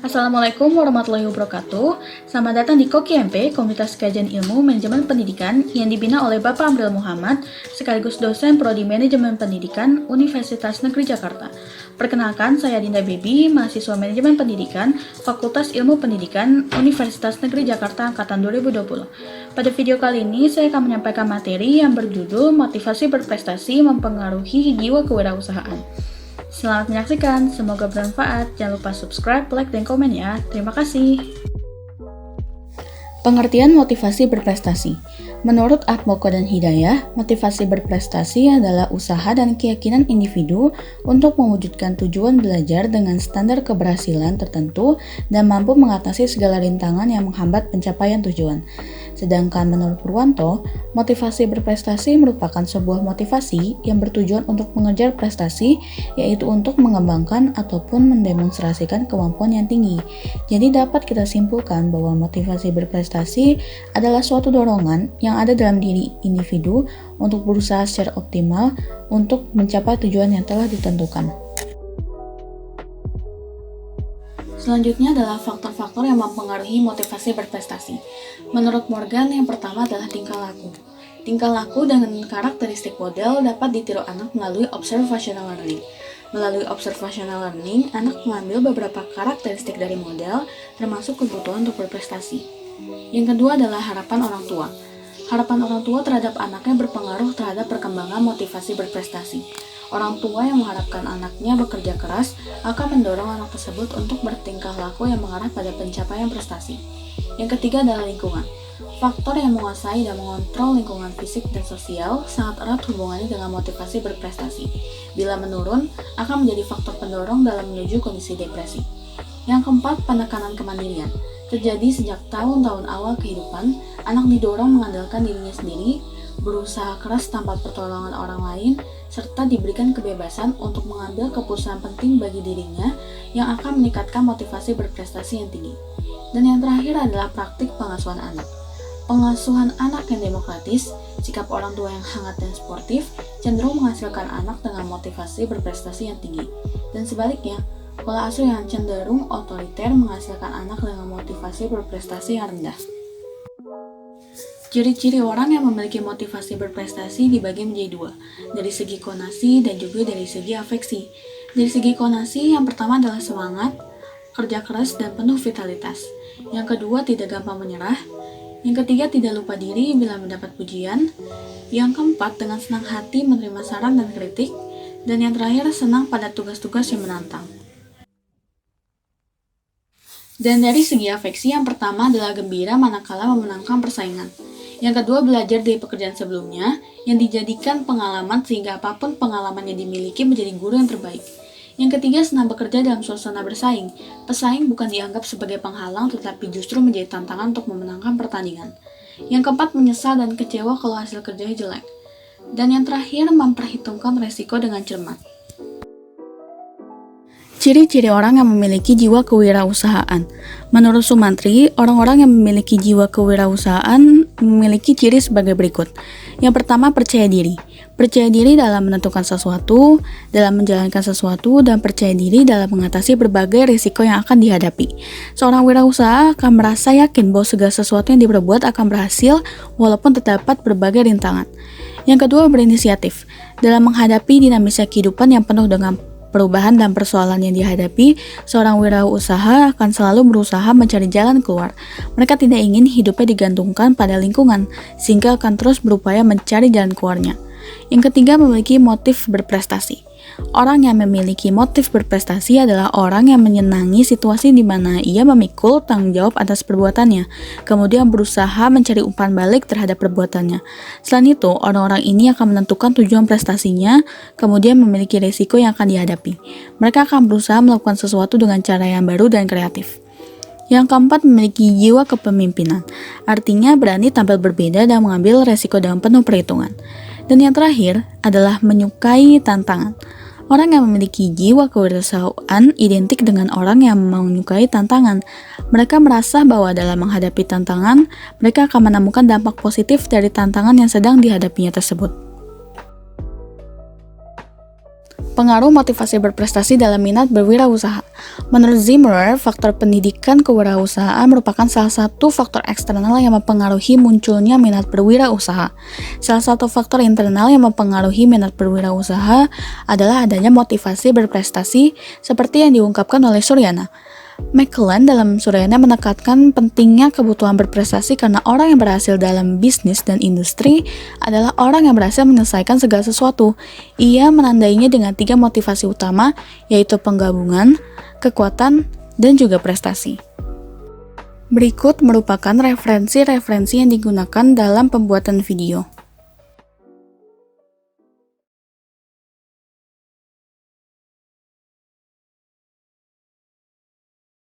Assalamualaikum warahmatullahi wabarakatuh. Selamat datang di KOKIMP, Komunitas Kajian Ilmu Manajemen Pendidikan yang dibina oleh Bapak Amril Muhammad, sekaligus dosen Prodi Manajemen Pendidikan Universitas Negeri Jakarta. Perkenalkan, saya Dinda Baby, mahasiswa Manajemen Pendidikan, Fakultas Ilmu Pendidikan Universitas Negeri Jakarta Angkatan 2020. Pada video kali ini, saya akan menyampaikan materi yang berjudul Motivasi Berprestasi Mempengaruhi Jiwa Kewirausahaan. Selamat menyaksikan, semoga bermanfaat. Jangan lupa subscribe, like, dan komen ya. Terima kasih. Pengertian motivasi berprestasi. Menurut Atmoko dan Hidayah, motivasi berprestasi adalah usaha dan keyakinan individu untuk mewujudkan tujuan belajar dengan standar keberhasilan tertentu dan mampu mengatasi segala rintangan yang menghambat pencapaian tujuan. Sedangkan menurut Purwanto, motivasi berprestasi merupakan sebuah motivasi yang bertujuan untuk mengejar prestasi, yaitu untuk mengembangkan ataupun mendemonstrasikan kemampuan yang tinggi. Jadi dapat kita simpulkan bahwa motivasi berprestasi adalah suatu dorongan yang ada dalam diri individu untuk berusaha secara optimal untuk mencapai tujuan yang telah ditentukan. Selanjutnya adalah faktor-faktor yang mempengaruhi motivasi berprestasi. Menurut Morgan, yang pertama adalah tingkah laku. Tingkah laku dengan karakteristik model dapat ditiru anak melalui observational learning. Melalui observational learning, anak mengambil beberapa karakteristik dari model, termasuk kebutuhan untuk berprestasi. Yang kedua adalah harapan orang tua. Harapan orang tua terhadap anaknya berpengaruh terhadap perkembangan motivasi berprestasi. Orang tua yang mengharapkan anaknya bekerja keras akan mendorong anak tersebut untuk bertingkah laku yang mengarah pada pencapaian prestasi. Yang ketiga adalah lingkungan. Faktor yang menguasai dan mengontrol lingkungan fisik dan sosial sangat erat hubungannya dengan motivasi berprestasi. Bila menurun, akan menjadi faktor pendorong dalam menuju kondisi depresi. Yang keempat, penekanan kemandirian. Terjadi sejak tahun-tahun awal kehidupan, anak didorong mengandalkan dirinya sendiri, berusaha keras tanpa pertolongan orang lain, serta diberikan kebebasan untuk mengambil keputusan penting bagi dirinya yang akan meningkatkan motivasi berprestasi yang tinggi. Dan yang terakhir adalah praktik pengasuhan anak. Pengasuhan anak yang demokratis, sikap orang tua yang hangat dan sportif, cenderung menghasilkan anak dengan motivasi berprestasi yang tinggi. Dan sebaliknya, pola asuh yang cenderung otoriter menghasilkan anak dengan motivasi berprestasi yang rendah. Ciri-ciri orang yang memiliki motivasi berprestasi dibagi menjadi dua, dari segi konasi dan juga dari segi afeksi. Dari segi konasi, yang pertama adalah semangat, kerja keras, dan penuh vitalitas. Yang kedua, tidak gampang menyerah. Yang ketiga, tidak lupa diri bila mendapat pujian. Yang keempat, dengan senang hati menerima saran dan kritik. Dan yang terakhir, senang pada tugas-tugas yang menantang. Dan dari segi afeksi, yang pertama adalah gembira manakala memenangkan persaingan. Yang kedua, belajar dari pekerjaan sebelumnya yang dijadikan pengalaman sehingga apapun pengalaman yang dimiliki menjadi guru yang terbaik. Yang ketiga, senang bekerja dalam suasana bersaing. Pesaing bukan dianggap sebagai penghalang tetapi justru menjadi tantangan untuk memenangkan pertandingan. Yang keempat, menyesal dan kecewa kalau hasil kerjanya jelek. Dan yang terakhir, memperhitungkan resiko dengan cermat. Ciri-ciri orang yang memiliki jiwa kewirausahaan. Menurut Sumantri, orang-orang yang memiliki jiwa kewirausahaan memiliki ciri sebagai berikut. Yang pertama, percaya diri. Percaya diri dalam menentukan sesuatu, dalam menjalankan sesuatu, dan percaya diri dalam mengatasi berbagai risiko yang akan dihadapi. Seorang wirausaha akan merasa yakin bahwa segala sesuatu yang diperbuat akan berhasil walaupun terdapat berbagai rintangan. Yang kedua, berinisiatif. Dalam menghadapi dinamisnya kehidupan yang penuh dengan perubahan dan persoalan yang dihadapi, seorang wirausaha akan selalu berusaha mencari jalan keluar. Mereka tidak ingin hidupnya digantungkan pada lingkungan, sehingga akan terus berupaya mencari jalan keluarnya. Yang ketiga, memiliki motif berprestasi. Orang yang memiliki motif berprestasi adalah orang yang menyenangi situasi di mana ia memikul tanggung jawab atas perbuatannya, kemudian berusaha mencari umpan balik terhadap perbuatannya. Selain itu, orang-orang ini akan menentukan tujuan prestasinya, kemudian memiliki risiko yang akan dihadapi. Mereka akan berusaha melakukan sesuatu dengan cara yang baru dan kreatif. Yang keempat, memiliki jiwa kepemimpinan. Artinya berani tampil berbeda dan mengambil resiko dengan penuh perhitungan. Dan yang terakhir adalah menyukai tantangan. Orang yang memiliki jiwa kewirausahaan identik dengan orang yang menyukai tantangan. Mereka merasa bahwa dalam menghadapi tantangan, mereka akan menemukan dampak positif dari tantangan yang sedang dihadapinya tersebut. Pengaruh motivasi berprestasi dalam minat berwirausaha. Menurut Zimmer, faktor pendidikan kewirausahaan merupakan salah satu faktor eksternal yang mempengaruhi munculnya minat berwirausaha. Salah satu faktor internal yang mempengaruhi minat berwirausaha adalah adanya motivasi berprestasi seperti yang diungkapkan oleh Suryana. McClellan dalam Suryana menekankan pentingnya kebutuhan berprestasi karena orang yang berhasil dalam bisnis dan industri adalah orang yang berhasil menyelesaikan segala sesuatu. Ia menandainya dengan 3 motivasi utama, yaitu penggabungan, kekuatan, dan juga prestasi. Berikut merupakan referensi-referensi yang digunakan dalam pembuatan video.